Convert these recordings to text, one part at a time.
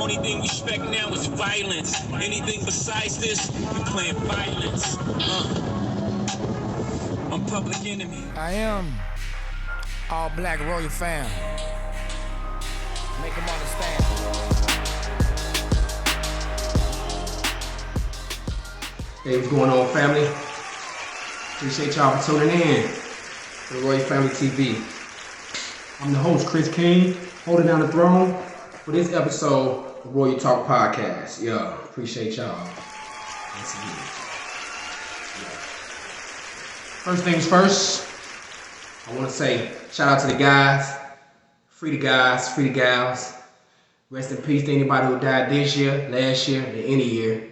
Only thing we expect now is violence. Anything besides this, we playing violence. I'm Public Enemy. I am all black royal fam. Make them understand. Hey, what's going on, family? Appreciate y'all for tuning in to the Royal Family TV. I'm the host, Chris King, holding down the throne for this episode of Royal Talk Podcast. Yeah, appreciate y'all. Once again. First things first, I want to say shout out to the guys. Free the guys, free the gals. Rest in peace to anybody who died this year, last year, or any year.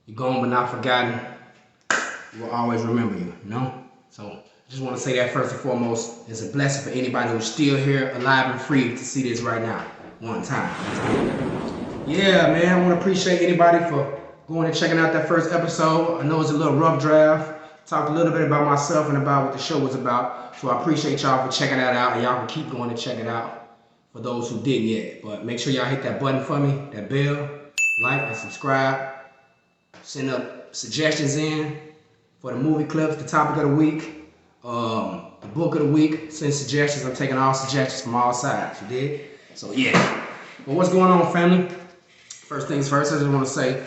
You're gone but not forgotten. We'll always remember you, you know? So, just want to say that first and foremost. It's a blessing for anybody who's still here, alive and free to see this right now. One time. Yeah, man, I want to appreciate anybody for going and checking out that first episode. I know it's a little rough draft. Talked a little bit about myself and about what the show was about. So I appreciate y'all for checking that out, and y'all can keep going and check it out for those who didn't yet. But make sure y'all hit that button for me, that bell, like and subscribe. Send up suggestions in for the movie clips, the topic of the week, the book of the week. Send suggestions. I'm taking all suggestions from all sides. You did? So yeah. But what's going on, family? First things first, I just want to say,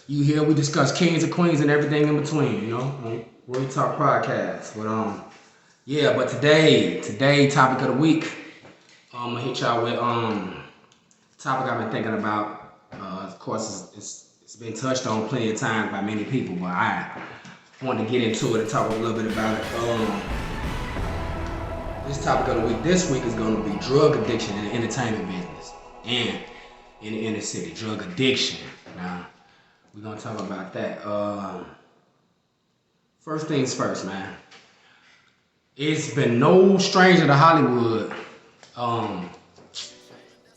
you here, we discuss kings and queens and everything in between, you know, on Roy Talk Podcast. But yeah, but today topic of the week, I'm gonna hit y'all with topic I've been thinking about. Of course, it's been touched on plenty of times by many people, but I wanted to get into it and talk a little bit about it. This topic of the week this week is going to be drug addiction in the entertainment business and in the inner city. Drug addiction. Now, we're going to talk about that. First things first, man. It's been no stranger to Hollywood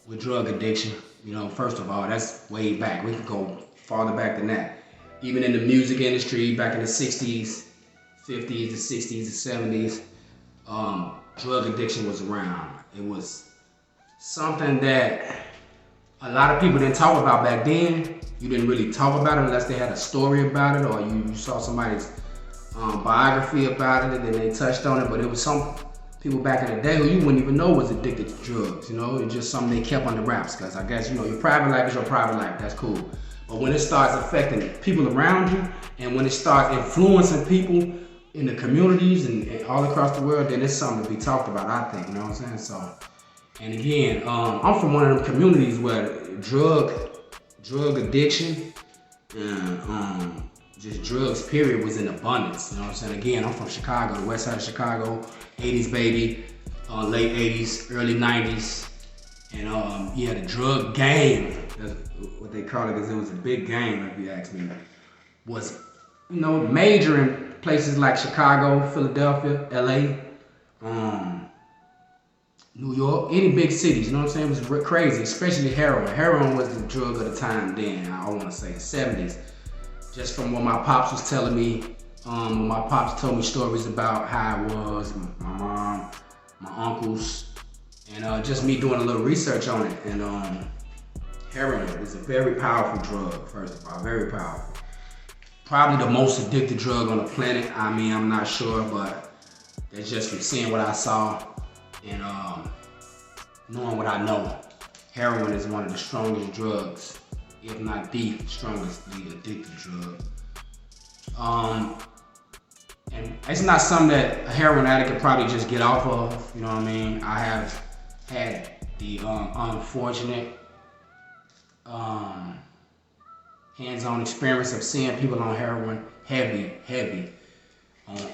with drug addiction. You know, first of all, that's way back. We could go farther back than that. Even in the music industry, back in the 60s, 50s, the 60s, the 70s, drug addiction was around. It was something that a lot of people didn't talk about back then. You didn't really talk about it unless they had a story about it, or you saw somebody's biography about it and then they touched on it. But it was some people back in the day who you wouldn't even know was addicted to drugs. You know, it's just something they kept under wraps, because I guess, you know, your private life is your private life. That's cool. But when it starts affecting people around you, and when it starts influencing people in the communities and all across the world, then it's something to be talked about, I think, you know what I'm saying? So, and again, I'm from one of them communities where drug addiction and just drugs, period, was in abundance, you know what I'm saying? Again, I'm from Chicago, the west side of Chicago, 80s baby, late 80s, early 90s, and yeah, the drug game, that's what they call it, because it was a big game, if you ask me, was, you know, major in places like Chicago, Philadelphia, LA, New York, any big cities, you know what I'm saying? It was crazy, especially heroin. Heroin was the drug of the time then, I want to say, 70s. Just from what my pops was telling me, when my pops told me stories about how it was, my mom, my uncles, and just me doing a little research on it. And heroin is a very powerful drug, first of all, very powerful. Probably the most addicted drug on the planet. I mean, I'm not sure, but that's just from seeing what I saw and knowing what I know. Heroin is one of the strongest drugs, if not the strongestly addictive drug. And it's not something that a heroin addict could probably just get off of, you know what I mean? I have had the unfortunate hands-on experience of seeing people on heroin, heavy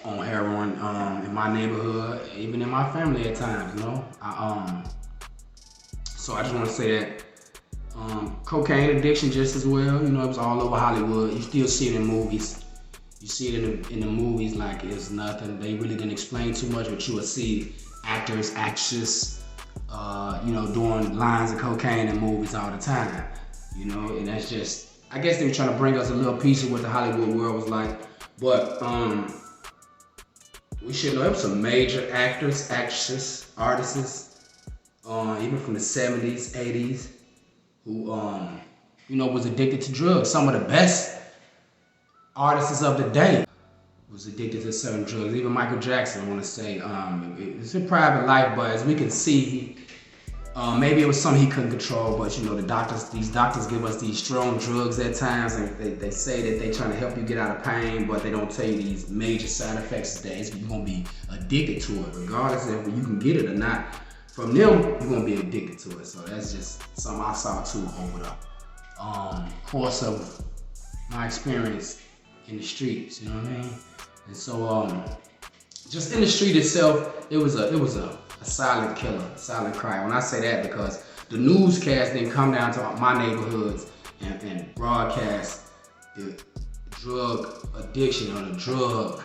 on heroin in my neighborhood, even in my family at times, you know? So I just want to say that cocaine addiction just as well, you know, it was all over Hollywood. You still see it in movies. You see it in the movies like it's nothing. They really didn't explain too much, but you will see actors, actresses, you know, doing lines of cocaine in movies all the time, you know, and that's just, I guess they were trying to bring us a little piece of what the Hollywood world was like. But we should know there were some major actors, actresses, artists, even from the 70s, 80s, who was addicted to drugs. Some of the best artists of the day was addicted to certain drugs. Even Michael Jackson, I want to say, it's a private life, but as we can see, maybe it was something he couldn't control. But these doctors give us these strong drugs at times, and they say that they're trying to help you get out of pain, but they don't tell you these major side effects that you're gonna be addicted to it, regardless of if you can get it or not. From them, you're gonna be addicted to it. So that's just something I saw too over the course of my experience in the streets. You know what I mean? And so, just in the street itself, it was a silent killer, a silent cry. When I say that, because the newscast didn't come down to my neighborhoods and broadcast the drug addiction or the drug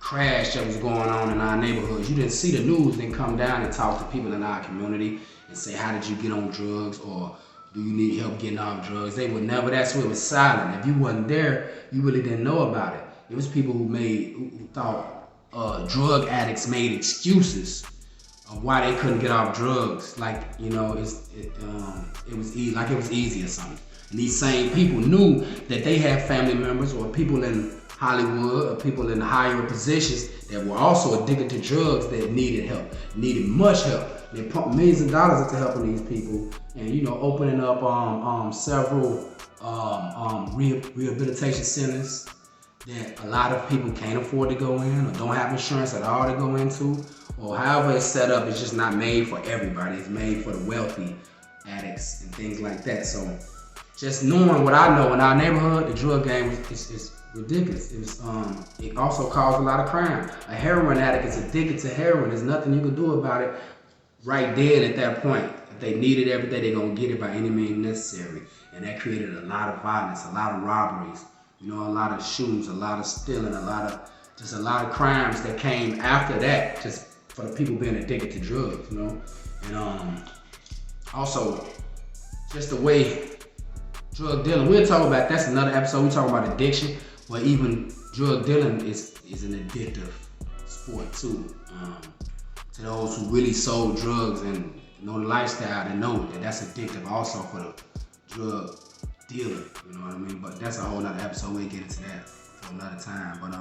crash that was going on in our neighborhoods. You didn't see the news, didn't come down and talk to people in our community and say, how did you get on drugs, or do you need help getting off drugs? They would never. That's where it was silent. If you wasn't there, you really didn't know about it. It was people who thought drug addicts made excuses of why they couldn't get off drugs. Like, it was easy or something. And these same people knew that they had family members or people in Hollywood or people in higher positions that were also addicted to drugs that needed help, needed much help. They pumped millions of dollars into helping these people, and opening up several rehabilitation centers that a lot of people can't afford to go in or don't have insurance at all to go into, or however it's set up. It's just not made for everybody. It's made for the wealthy addicts and things like that. So just knowing what I know in our neighborhood, the drug game is ridiculous. It also caused a lot of crime. A heroin addict is addicted to heroin. There's nothing you can do about it right then at that point. If they need it every day, they're going to get it by any means necessary. And that created a lot of violence, a lot of robberies, a lot of shootings, a lot of stealing, a lot of crimes that came after that, just for the people being addicted to drugs, And also, just the way drug dealing, we'll talk about, that's another episode, we talk about addiction, but even drug dealing is an addictive sport too. To those who really sold drugs and know the lifestyle, they know that that's addictive also for the drug dealer, you know what I mean? But that's a whole nother episode, we'll get into that for another time. But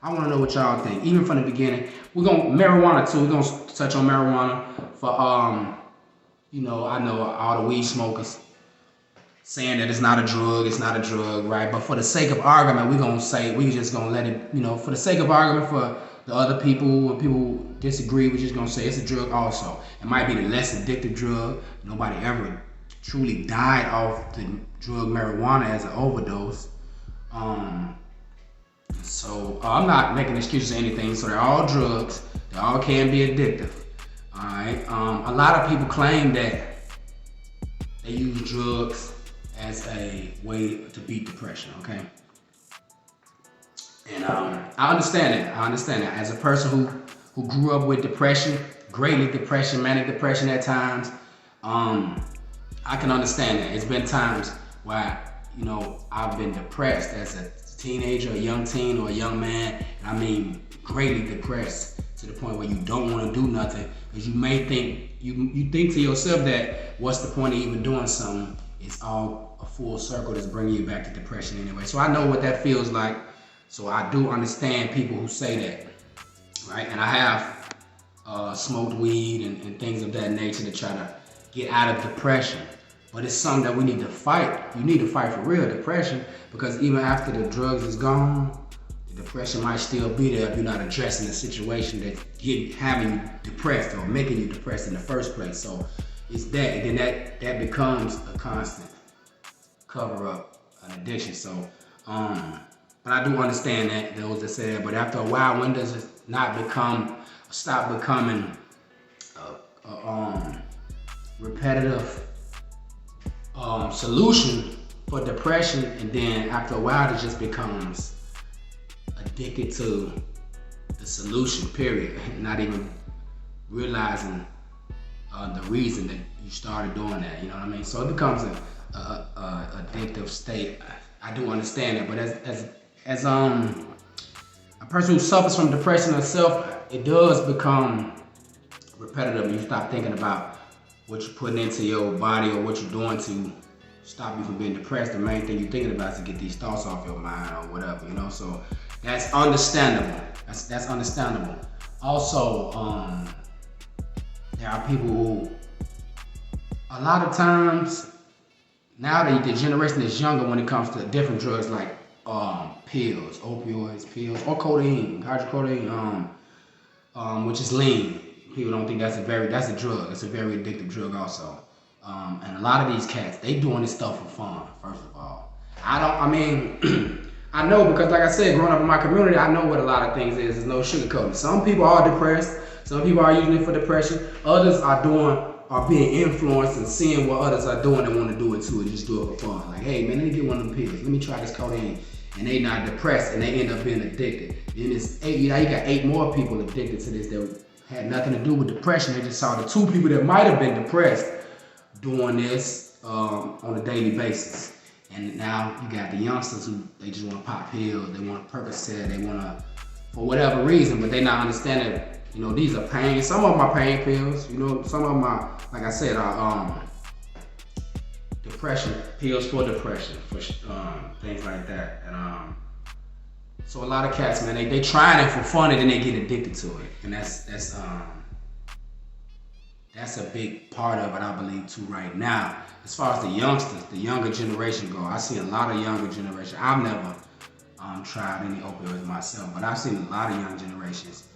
I wanna know what y'all think, even from the beginning. Marijuana too, we're gonna touch on marijuana for, I know all the weed smokers saying that it's not a drug, right? But for the sake of argument, we just gonna let it, for the sake of argument for the other people, when people disagree, we're just gonna say it's a drug also. It might be the less addictive drug. Nobody ever truly died off the drug marijuana as an overdose. So I'm not making excuses or anything. So they're all drugs. They all can be addictive. All right. A lot of people claim that they use drugs as a way to beat depression. Okay. And I understand that. As a person who grew up with depression, manic depression at times, I can understand that. It's been times where, I've been depressed as a teenager, a young teen, or a young man. I mean, greatly depressed to the point where you don't want to do nothing, because you may think, you think to yourself that what's the point of even doing something? It's all a full circle that's bringing you back to depression anyway. So I know what that feels like. So I do understand people who say that, right? And I have smoked weed and things of that nature to try to get out of depression. But it's something that we need to fight. You need to fight for real depression, because even after the drugs is gone, the depression might still be there if you're not addressing the situation that's having you depressed or making you depressed in the first place. So it's that, and then that becomes a constant cover up, an addiction. So, but I do understand that, those that say that. But after a while, when does it stop becoming a repetitive solution for depression, and then after a while it just becomes addicted to the solution, period, not even realizing the reason that you started doing that, you know what I mean? So it becomes a addictive state. I do understand that, but as a person who suffers from depression herself, it does become repetitive, and you stop thinking about what you're putting into your body or what you're doing to stop you from being depressed. The main thing you're thinking about is to get these thoughts off your mind or whatever, you know. So that's understandable. That's understandable. Also, there are people who, a lot of times, now the generation is younger when it comes to different drugs like pills, opioids, pills, or codeine, hydrocodone, which is lean. People don't think that's a drug. It's a very addictive drug also. And a lot of these cats, they doing this stuff for fun, first of all. I mean, I know because like I said, growing up in my community, I know what a lot of things is. There's no sugarcoating. Some people are depressed. Some people are using it for depression. Others are being influenced and seeing what others are doing and want to do it too and just do it for fun. Like, hey man, let me get one of them pills. Let me try this codeine. And they not depressed and they end up being addicted. Then it's you got 8 more people addicted to this that had nothing to do with depression. They just saw the 2 people that might have been depressed doing this on a daily basis. And now you got the youngsters who they just want to pop pills, they want a Percocet, they want to, for whatever reason, but they not understanding, you know, these are pain. Some of them are pain pills, you know, some of them are, like I said, are depression, pills for depression, for things like that. And so a lot of cats, man, they trying it for fun and then they get addicted to it. And that's a big part of it, I believe, too, right now. As far as the youngsters, the younger generation go, I see a lot of younger generation. I've never tried any opioids myself, but I've seen a lot of young generations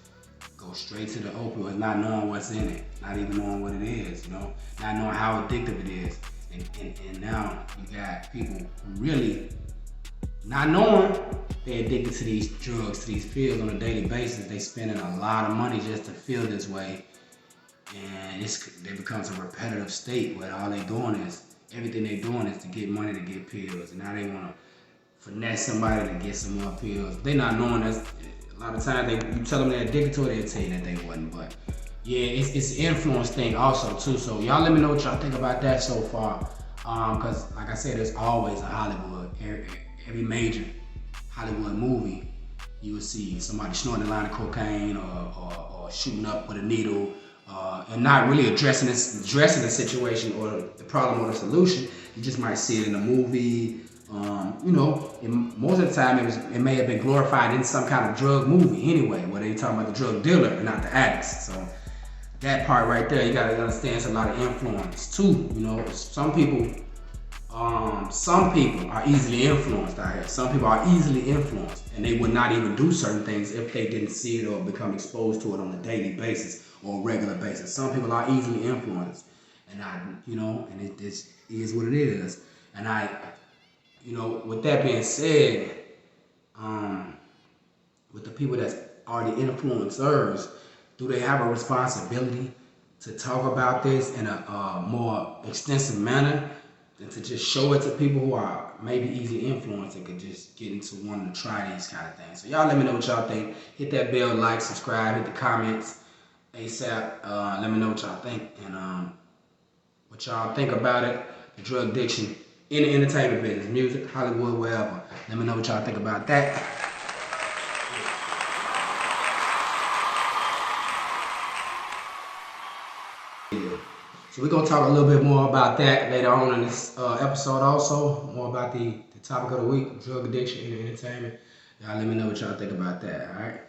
go straight to the opioids, not knowing what's in it, not even knowing what it is, you know, not knowing how addictive it is. And now you got people who really, not knowing, they're addicted to these drugs, to these pills on a daily basis. They spending a lot of money just to feel this way. And it becomes a repetitive state where all they doing is, everything they doing is to get money to get pills. And now they want to finesse somebody to get some more pills. They not knowing that a lot of times you tell them they're addicted to it, they'll tell you that they wasn't. But yeah, it's an influence thing also too. So y'all let me know what y'all think about that so far. Cause like I said, there's always a Hollywood, every major Hollywood movie, you will see somebody snorting a line of cocaine or shooting up with a needle. And not really addressing the situation or the problem or the solution. You just might see it in a movie. You know, most of the time it may have been glorified in some kind of drug movie anyway, where they talking about the drug dealer and not the addicts. So that part right there, you gotta understand, it's a lot of influence too. You know, some people are easily influenced out here. Some people are easily influenced, and they would not even do certain things if they didn't see it or become exposed to it on a daily basis or a regular basis. Some people are easily influenced, and and it is what it is. And with that being said, with the people that are the influencers, do they have a responsibility to talk about this in a more extensive manner than to just show it to people who are maybe easily influenced and could just get into wanting to try these kind of things? So y'all let me know what y'all think. Hit that bell, like, subscribe, hit the comments ASAP. Let me know what y'all think and what y'all think about it. The drug addiction in the entertainment business, music, Hollywood, wherever. Let me know what y'all think about that. So we're gonna talk a little bit more about that later on in this episode also, more about the topic of the week, drug addiction in the entertainment. Y'all let me know what y'all think about that, all right?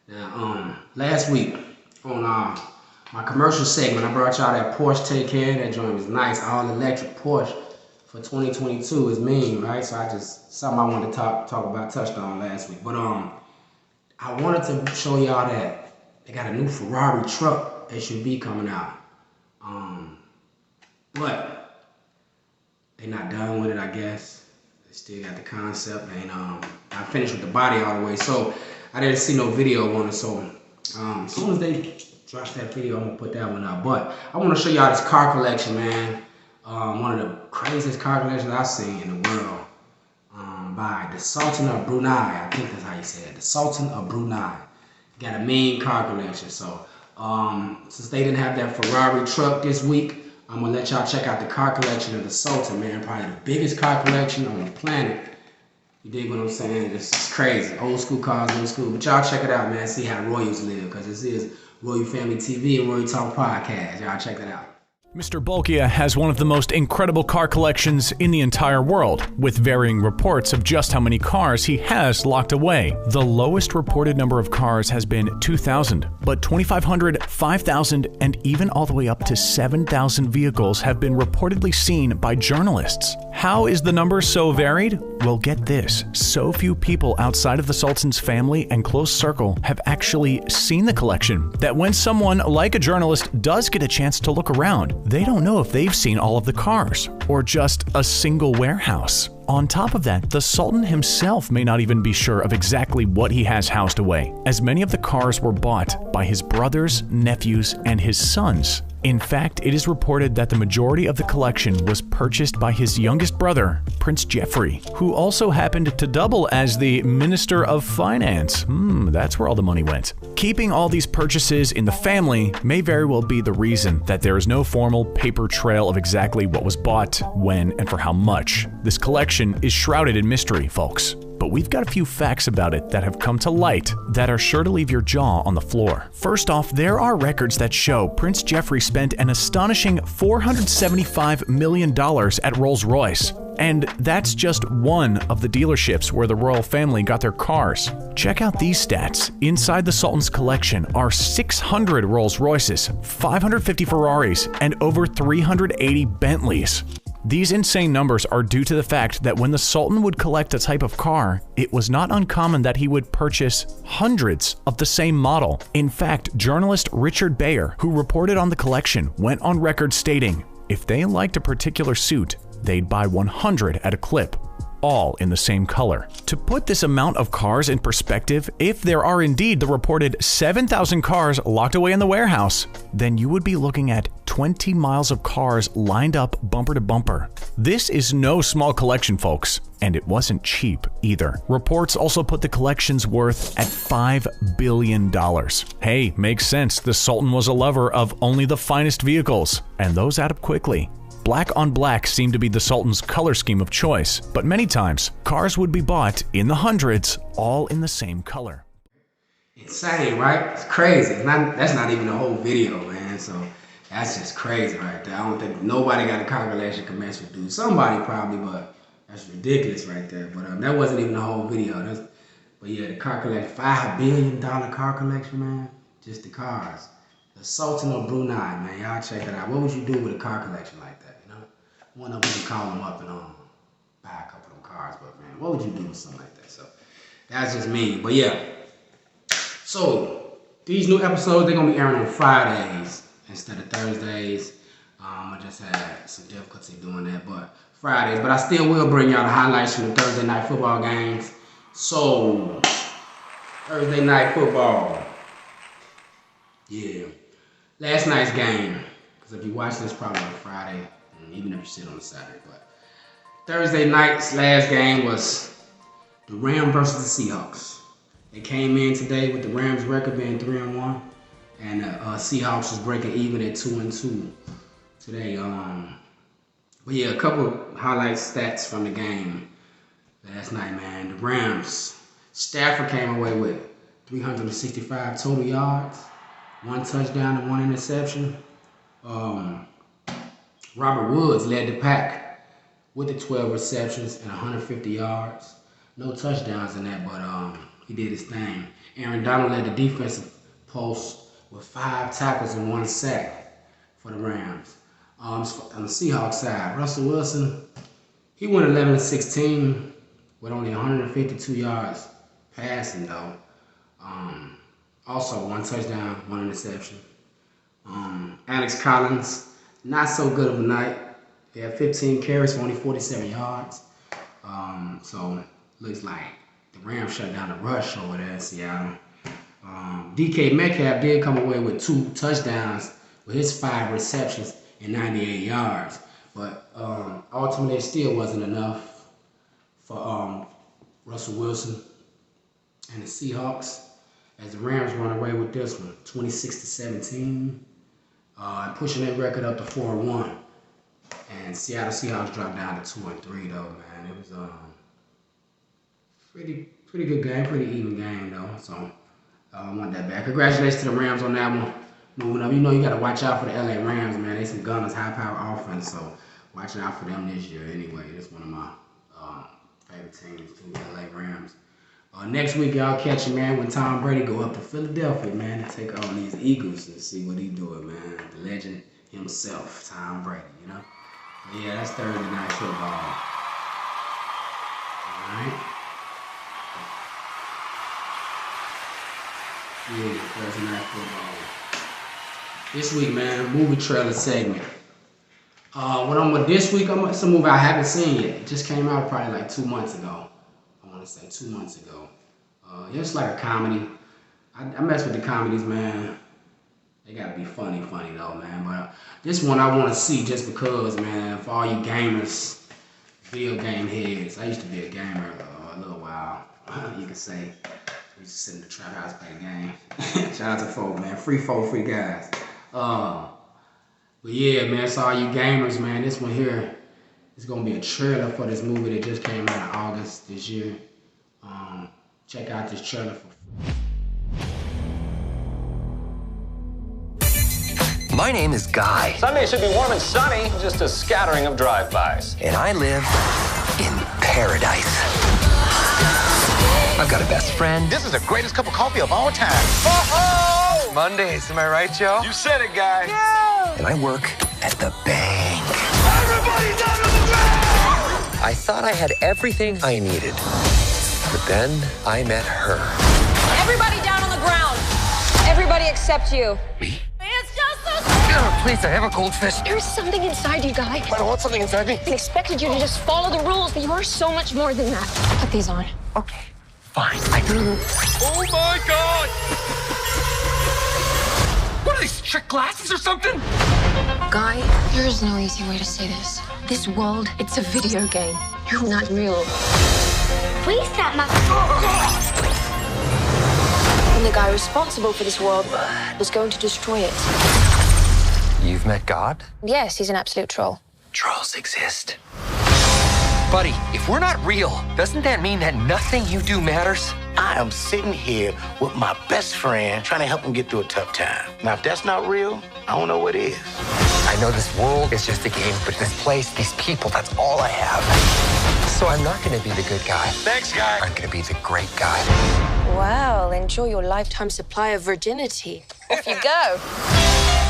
Now, last week on my commercial segment, I brought y'all that Porsche Taycan. That joint was nice, all electric Porsche for 2022 is mean, right? So something I wanted to touched on last week. But I wanted to show y'all that they got a new Ferrari truck SUV coming out. But they not done with it, I guess. They still got the concept. They ain't not finished with the body all the way. So I didn't see no video on it. So as soon as they drop that video, I'm gonna put that one out. But I want to show y'all this car collection, man. One of the craziest car collections I've seen in the world. By the Sultan of Brunei. I think that's how you say it. The Sultan of Brunei. Got a mean car collection. So since they didn't have that Ferrari truck this week, I'm gonna let y'all check out the car collection of the Sultan, man. Probably the biggest car collection on the planet. You dig what I'm saying? It's crazy. Old school cars, old school. But y'all check it out, man. See how Royals live, because this is Royal Family TV and Royal Talk Podcast. Y'all check that out. Mr. Bolkia has one of the most incredible car collections in the entire world, with varying reports of just how many cars he has locked away. The lowest reported number of cars has been 2,000, but 2,500, 5,000, and even all the way up to 7,000 vehicles have been reportedly seen by journalists. How is the number so varied? Well, get this. So few people outside of the Sultan's family and close circle have actually seen the collection that when someone like a journalist does get a chance to look around, they don't know if they've seen all of the cars or just a single warehouse. On top of that, the Sultan himself may not even be sure of exactly what he has housed away, as many of the cars were bought by his brothers, nephews, and his sons. In fact, it is reported that the majority of the collection was purchased by his youngest brother, Prince Jeffrey, who also happened to double as the Minister of Finance. That's where all the money went. Keeping all these purchases in the family may very well be the reason that there is no formal paper trail of exactly what was bought, when, and for how much. This collection is shrouded in mystery, folks. But we've got a few facts about it that have come to light that are sure to leave your jaw on the floor. First off, there are records that show Prince Jeffrey spent an astonishing $475 million at Rolls-Royce. And that's just one of the dealerships where the royal family got their cars. Check out these stats. Inside the Sultan's collection are 600 Rolls-Royces, 550 Ferraris, and over 380 Bentleys. These insane numbers are due to the fact that when the Sultan would collect a type of car, it was not uncommon that he would purchase hundreds of the same model. In fact, journalist Richard Bayer, who reported on the collection, went on record stating, if they liked a particular suit, they'd buy 100 at a clip, all in the same color. To put this amount of cars in perspective, if there are indeed the reported 7,000 cars locked away in the warehouse, then you would be looking at 20 miles of cars lined up bumper to bumper. This is no small collection, folks, and it wasn't cheap either. Reports also put the collection's worth at $5 billion. Hey, makes sense. The Sultan was a lover of only the finest vehicles, and those add up quickly. Black on black seemed to be the Sultan's color scheme of choice, but many times, cars would be bought in the hundreds, all in the same color. Insane, right? It's crazy. That's not even the whole video, man. So that's just crazy right there. I don't think nobody got a car collection can match with dude. Somebody probably, but that's ridiculous right there. But that wasn't even the whole video. But yeah, the car collection, $5 billion car collection, man. Just the cars. The Sultan of Brunei, man. Y'all check it out. What would you do with a car collection like that, you know? One of them would call them up and buy a couple of them cars. But, man, what would you do with something like that? So, that's just me. But, yeah. So, these new episodes, they're going to be airing on Fridays instead of Thursdays. I just had some difficulty doing that, but Fridays. But I still will bring y'all the highlights from the Thursday night football games. So, Thursday night football. Yeah. Last night's game, because if you watch this probably on Friday, even if you sit on a Saturday, but Thursday night's last game was the Rams versus the Seahawks. They came in today with the Rams record being 3-1, and the Seahawks was breaking even at 2-2 today. But yeah, a couple highlight stats from the game last night, man. The Rams, Stafford came away with 365 total yards. 1 touchdown and 1 interception. Robert Woods led the pack with the 12 receptions and 150 yards. No touchdowns in that, but he did his thing. Aaron Donald led the defensive post with 5 tackles and 1 sack for the Rams. On the Seahawks side, Russell Wilson, he went 11-16 with only 152 yards passing, though. Also, 1 touchdown, 1 interception. Alex Collins, not so good of a night. He had 15 carries for only 47 yards. So, looks like the Rams shut down the rush over there in Seattle. DK Metcalf did come away with 2 touchdowns with his 5 receptions and 98 yards. But ultimately, it still wasn't enough for Russell Wilson and the Seahawks, as the Rams run away with this one, 26-17, and pushing their record up to 4-1. And Seattle Seahawks dropped down to 2-3 though, man. It was pretty good game, pretty even game though. So I want that back. Congratulations to the Rams on that one. moving up. You know you got to watch out for the LA Rams, man. They some gunners, high-power offense, so watching out for them this year anyway. That's one of my favorite teams, too, LA Rams. Next week, y'all catch it, man, when Tom Brady go up to Philadelphia, man, to take on these Eagles and see what he doing, man. The legend himself, Tom Brady, you know? Yeah, that's Thursday night football. All right? Yeah, Thursday night football. This week, man, movie trailer segment. What I'm with this week, it's a movie I haven't seen yet. It just came out probably like 2 months ago. I want to say 2 months ago. It's like a comedy. I mess with the comedies, man. They gotta be funny though, man. But this one I want to see just because, man, for all you gamers, video game heads. I used to be a gamer a little while. You could say. I used to sit in the trap house play the game. Shout out to folk, man. Free folk, free guys. But yeah, man, so all you gamers, man, this one here is gonna be a trailer for this movie that just came out in August this year. Check out this trailer for My name is Guy. Sunday should be warm and sunny, just a scattering of drive-bys. And I live in paradise. I've got a best friend. This is the greatest cup of coffee of all time. Oh! Mondays, am I right, Joe? You said it, guy. Yeah! And I work at the bank. Everybody's out of the bank! I thought I had everything I needed. But then I met her. Everybody down on the ground. Everybody except you. Me? It's just a... Oh, please, I have a goldfish. There's something inside you, Guy. I don't want something inside me. I expected you to just follow the rules, but you are so much more than that. Put these on. Okay, fine. Oh my God! What are these, trick glasses or something? Guy, there is no easy way to say this. This world, it's a video game. You're not real. Please stop my... And the guy responsible for this world was going to destroy it. You've met God? Yes, he's an absolute troll. Trolls exist. Buddy, if we're not real, doesn't that mean that nothing you do matters? I am sitting here with my best friend trying to help him get through a tough time. Now, if that's not real, I don't know what is. I know this world is just a game, but this place, these people, that's all I have. So I'm not going to be the good guy. Thanks, guy. I'm going to be the great guy. Well, enjoy your lifetime supply of virginity. Off you go.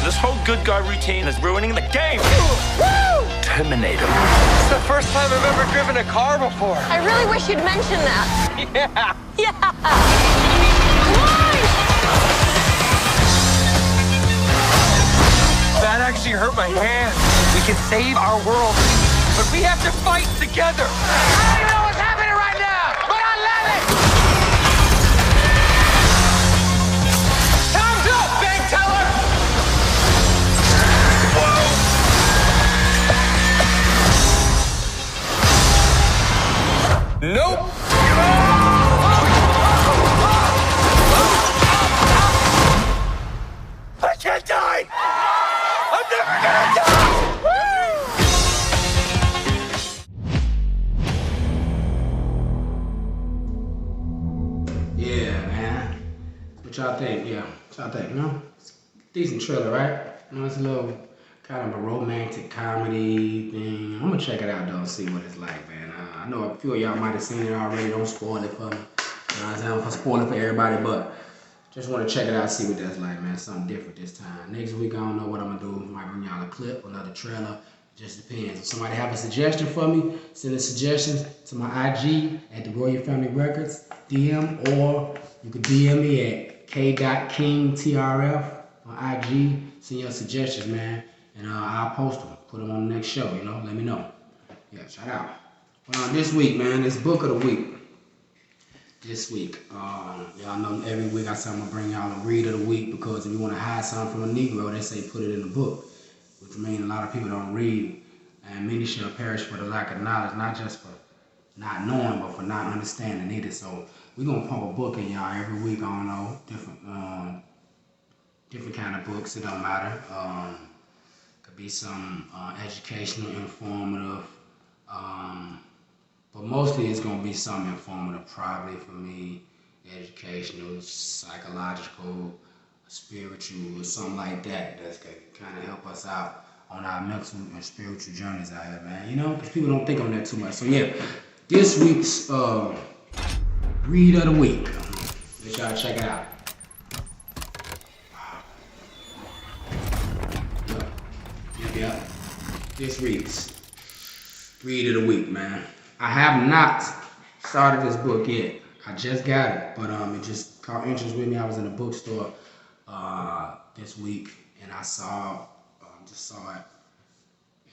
This whole good guy routine is ruining the game. Woo! Terminator. It's the first time I've ever driven a car before. I really wish you'd mention that. Yeah. Yeah! Come on! That actually hurt my hand. We can save our world, but we have to fight together. I don't know what's happening right now, but I love it. Time's up, bank teller. Whoa. Nope. I can't die! I'm never gonna die! Yeah, man. What y'all think? Yeah, what y'all think? You know, it's a decent trailer, right? You know, it's a little kind of a romantic comedy thing. I'm gonna check it out though, and see what it's like, man. I know a few of y'all might have seen it already. Don't spoil it for me. You know what I'm saying? I'm spoil it for everybody, but just want to check it out, see what that's like, man. Something different this time. Next week, I don't know what I'm gonna do. Might bring y'all a clip, another trailer. Just depends. If somebody have a suggestion for me, send the suggestions to my IG at the Royal Family Records DM, or you could DM me at k.kingtrf on IG. Send your suggestions, man, and I'll post them. Put them on the next show. You know, let me know. Yeah, shout out. Well, this week, man, this book of the week. This week, y'all know every week I say I'm gonna bring y'all a read of the week, because if you want to hide something from a Negro, they say put it in the book, which means a lot of people don't read, and many shall perish for the lack of knowledge, not just for not knowing, but for not understanding either. So we're gonna pump a book in y'all every week. I don't know, different kind of books. It don't matter. Could be some educational, informative. But mostly it's gonna be something informative, probably for me, educational, psychological, spiritual or something like that. That's gonna kind of help us out on our mental and spiritual journeys out here, man. You know, because people don't think on that too much. So yeah, this week's read of the week. Let y'all check it out. Yeah. This week's read of the week, man. I have not started this book yet. I just got it, but it just caught interest with me. I was in a bookstore this week, and I just saw it,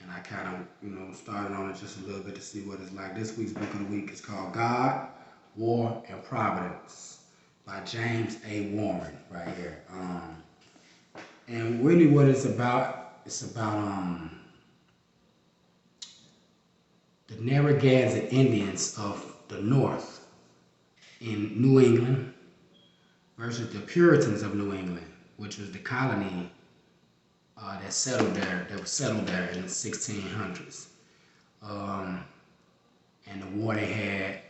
and I kind of, started on it just a little bit to see what it's like. This week's book of the week is called God, War, and Providence by James A. Warren, right here. And really what it's about the Narragansett Indians of the North in New England versus the Puritans of New England, which was the colony that was settled there in the 1600s. And the war they had,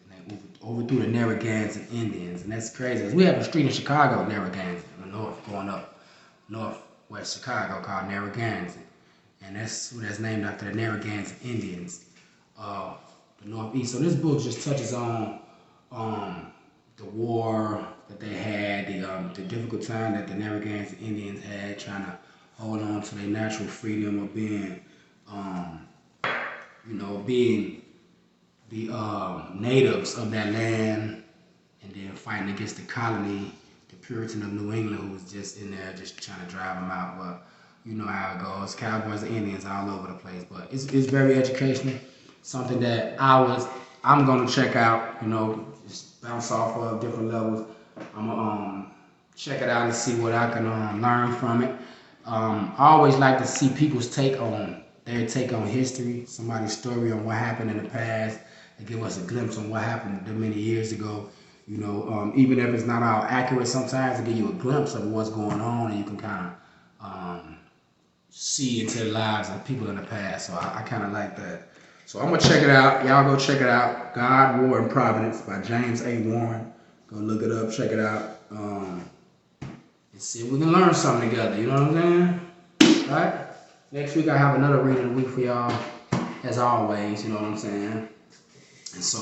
and they overthrew the Narragansett Indians, and that's crazy. Cause we have a street in Chicago, Narragansett, in the north, going up northwest Chicago, called Narragansett, and that's named after the Narragansett Indians of the Northeast. So this book just touches on the war that they had, the difficult time that the Narragansett Indians had trying to hold on to their natural freedom of being the natives of that land, and then fighting against the colony, the Puritan of New England, who was just in there just trying to drive them out. But you know how it goes, cowboys and Indians all over the place. But it's very educational, something that I'm gonna check out, just bounce off of different levels. I'm gonna check it out and see what I can learn from it. I always like to see people's take on history, somebody's story on what happened in the past, and give us a glimpse on what happened many years ago. Even if it's not all accurate, sometimes it give you a glimpse of what's going on, and you can kind of see into the lives of people in the past. So I kind of like that. So I'm gonna check it out. Y'all go check it out. God, War, and Providence by James A. Warren. Go look it up, check it out, and see if we can learn something together. You know what I'm saying? All right. Next week I have another read of the week for y'all, as always. You know what I'm saying? And so,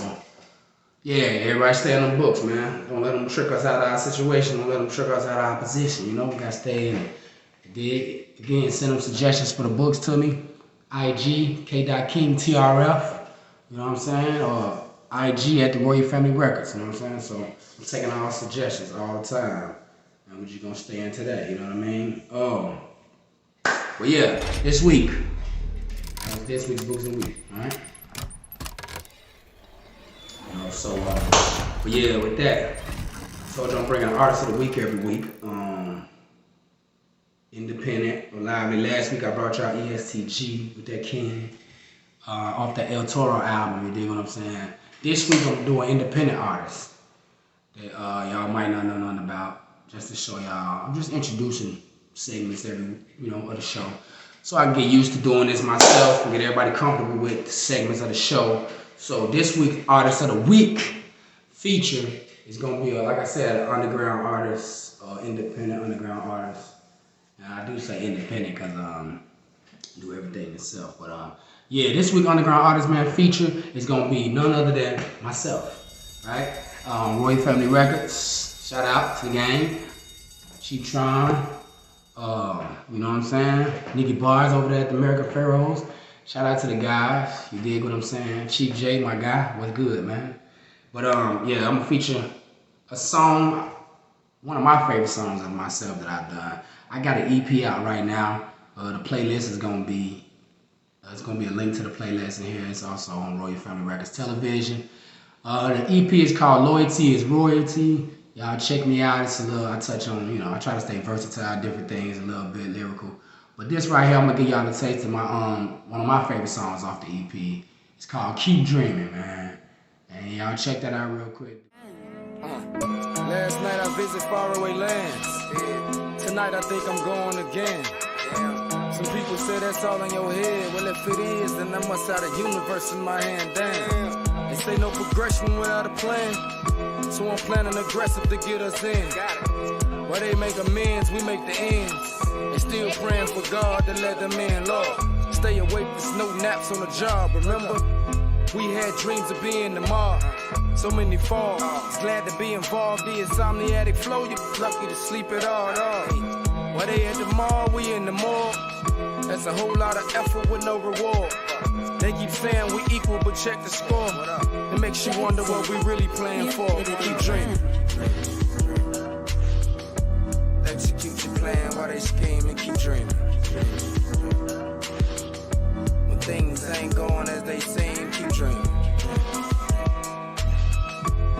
yeah, everybody stay on them books, man. Don't let them trick us out of our situation. Don't let them trick us out of our position. We gotta stay in it. Again, send them suggestions for the books to me. IG, K.King, TRF. You know what I'm saying? Or IG at the Royal Family Records. You know what I'm saying? So I'm taking all suggestions all the time. And we're just gonna stay into that. You know what I mean? But yeah, this week. That was this week's Books of the Week. All right? But yeah, with that, I told you I'm bringing an artist of the week every week. Independent, reliably. Last week I brought y'all ESTG with that King off the El Toro album. You dig what I'm saying? This week I'm doing independent artists that y'all might not know nothing about. Just to show y'all, I'm just introducing segments of the show, so I can get used to doing this myself and get everybody comfortable with the segments of the show. So this week's artist of the week feature is gonna be, like I said, an underground artist, independent underground artist. And I do say independent because do everything itself. But yeah, this week underground artist man feature is gonna be none other than myself, right? Royal Family Records. Shout out to the gang. Chief Tron. You know what I'm saying? Nicky Bars over there at the American Pharaohs. Shout out to the guys. You dig what I'm saying? Chief J, my guy. What's good, man? But yeah, I'm gonna feature a song, one of my favorite songs of myself that I've done. I got an EP out right now. The playlist is gonna be, it's gonna be a link to the playlist in here. It's also on Royal Family Records Television. The EP is called Loyalty is Royalty. Y'all check me out. It's a little, I touch on, I try to stay versatile, different things, a little bit lyrical. But this right here, I'm gonna give y'all a taste of my one of my favorite songs off the EP. It's called Keep Dreaming, man. And y'all check that out real quick. Last night I visited faraway lands. Tonight I think I'm going again. Some people say that's all in your head. Well, if it is, then I must have the universe in my hand. Damn. They say no progression without a plan, so I'm planning aggressive to get us in. While they make amends, we make the ends. They still praying for God to let them in, Lord. Stay awake, there's no naps on the job, remember? We had dreams of being the mob. So many falls, glad to be involved. The insomniatic flow, you lucky to sleep at all, dog. While they at the mall, we in the mall. That's a whole lot of effort with no reward. They keep saying we equal, but check the score. It makes you wonder what we really playing for. Keep dreaming. Execute your plan while they scheme and keep dreaming. When things ain't going as they seem, keep dreaming.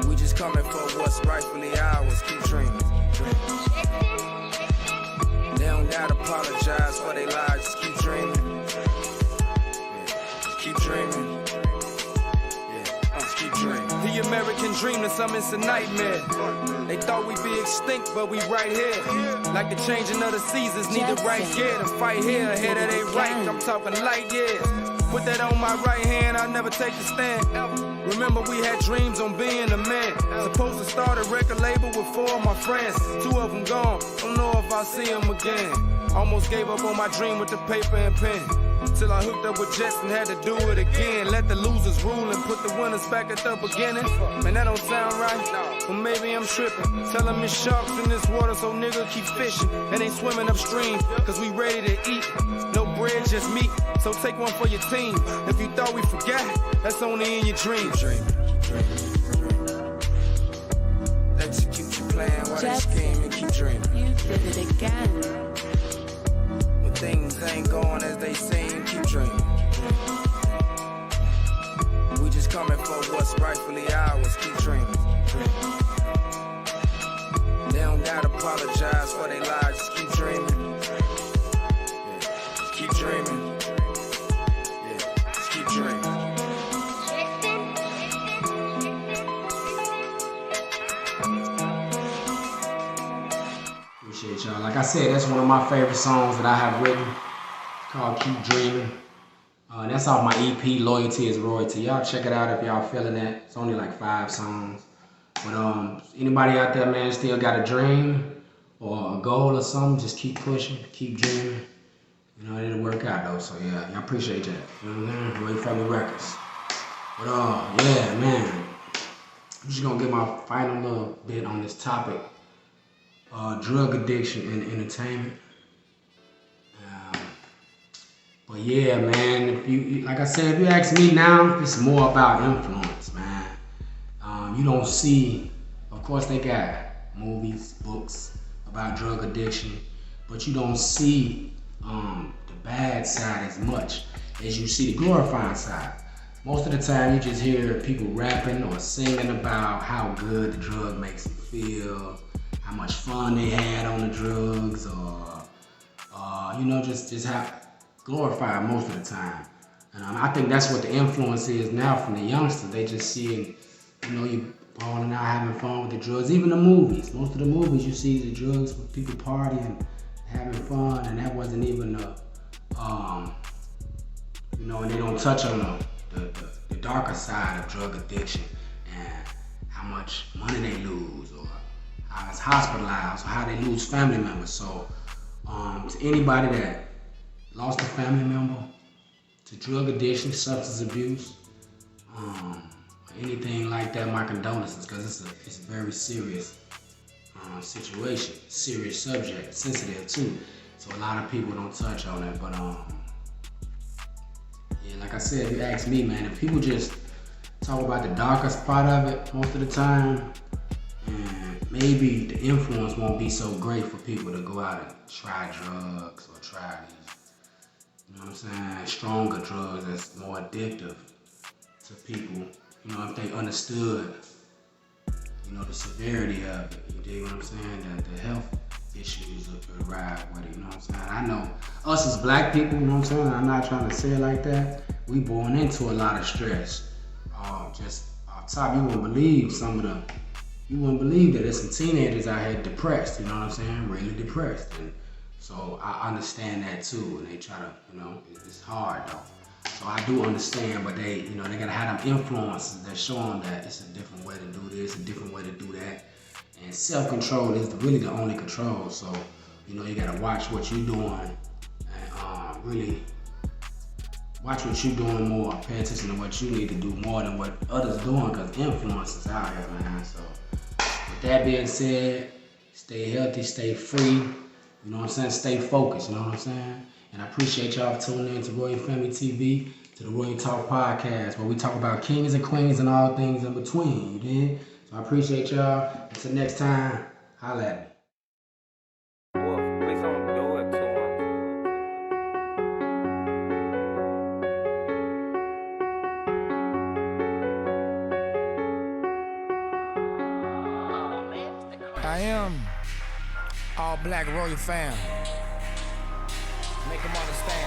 We just coming for what's rightfully ours, keep dreaming. They don't gotta apologize for their lives, just keep dreaming. Just keep dreaming. Just keep dreaming. The American dream to some is a nightmare. They thought we'd be extinct, but we right here. Like the changing of the seasons, need the right gear to fight here ahead of they right. I'm talking light years. Put that on my right hand, I'll never take the stand. Remember we had dreams on being a man. Supposed to start a record label with 4 of my friends. 2 of them gone, don't know if I'll see them again. Almost gave up on my dream with the paper and pen. Till I hooked up with Jets and had to do it again. Let the losers rule and put the winners back at the beginning. Man, that don't sound right. Well, maybe I'm tripping. Tell them it's sharks in this water, so nigga keep fishing. And ain't swimming upstream, cause we ready to eat. No bread, just meat. So take one for your team. If you thought we forgot, that's only in your dreams. Execute your plan while they scheme and keep dreaming. You did it again. When things ain't going as they seem, keep dreaming. We just coming for what's rightfully ours, keep dreaming. They don't gotta apologize for their lives, just keep dreaming. Just keep dreaming. Just keep dreaming. Appreciate y'all. Like I said, that's one of my favorite songs that I have written. It's called Keep Dreaming. That's off my EP, Loyalty is Royalty. Y'all check it out if y'all feeling that. It's only like 5 songs. But anybody out there, man, still got a dream or a goal or something, just keep pushing, keep dreaming. You know, it'll work out though. So yeah, y'all appreciate that. You know what I'm saying? Wait Family Records. But yeah, man. I'm just gonna get my final little bit on this topic. Drug addiction in entertainment. But yeah, man, if you, like I said, if you ask me now, it's more about influence, man. You don't see, of course they got movies, books about drug addiction, but you don't see the bad side as much as you see the glorifying side. Most of the time you just hear people rapping or singing about how good the drug makes them feel, how much fun they had on the drugs, or you know, just how glorified most of the time. And I think that's what the influence is now from the youngsters. They just see, you know, you balling out, having fun with the drugs. Even the movies. Most of the movies you see the drugs with people partying, having fun, and that wasn't even you know, and they don't touch on the darker side of drug addiction and how much money they lose, or how it's hospitalized, or how they lose family members. So to anybody that lost a family member to drug addiction, substance abuse, anything like that, my condolences, because it's a very serious situation, serious subject, sensitive too. So a lot of people don't touch on it, but yeah, like I said, if you ask me, man, if people just talk about the darkest part of it most of the time, and maybe the influence won't be so great for people to go out and try drugs or try these, you know what I'm saying, stronger drugs that's more addictive to people, you know, if they understood, you know, the severity of it, you dig what I'm saying, the health issues that arrive with it, you know what I'm saying. I know us as black people, you know what I'm saying, I'm not trying to say it like that, we born into a lot of stress. Just off top, you wouldn't believe that there's some teenagers out here depressed, you know what I'm saying, really depressed. And so I understand that too, and they try to, you know, it's hard though. So I do understand, but they, you know, they gotta have them influences that show them that it's a different way to do this, a different way to do that. And self-control is really the only control. So, you know, you gotta watch what you're doing and really watch what you're doing more. Pay attention to what you need to do more than what others doing, because influence is out here, man. So with that being said, stay healthy, stay free. You know what I'm saying? Stay focused, you know what I'm saying? And I appreciate y'all for tuning in to Royal Family TV, to the Royal Talk Podcast, where we talk about kings and queens and all things in between, you dig? So I appreciate y'all. Until next time, holla at me. Please don't do it too much. I am all black royal fam. Make them understand.